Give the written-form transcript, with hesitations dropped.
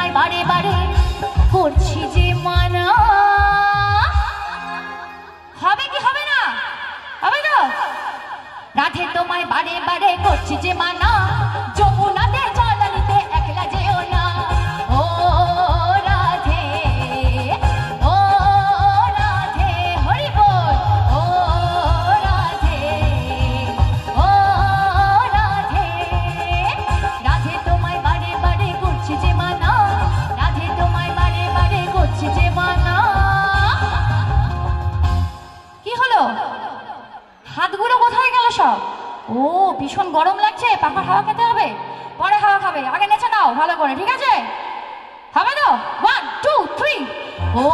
তোমায় বারে বারে করছি যে মানা। হবে কি হবে না? হবে তো? রাধে তোমায় বারে বারে করছি যে মানা, যমুনাতে জলানিতে একলা যেও না। ও রাধে, ও রাধে, হরি বল। ও রাধে, ও রাধে, রাধে তোমায় বারে বারে করছি যে মানা, রাধে তোমায় বারে বারে করছি যে মানা। কি হলো? হাতগুলো কোথায় গেল সব? ও ভীষণ গরম লাগছে, পাখার হাওয়া খেতে হবে, পরে হাওয়া খাবে, আগে নেচে নাও ভালো করে, ঠিক আছে? হবে তো? 1 2 3 ও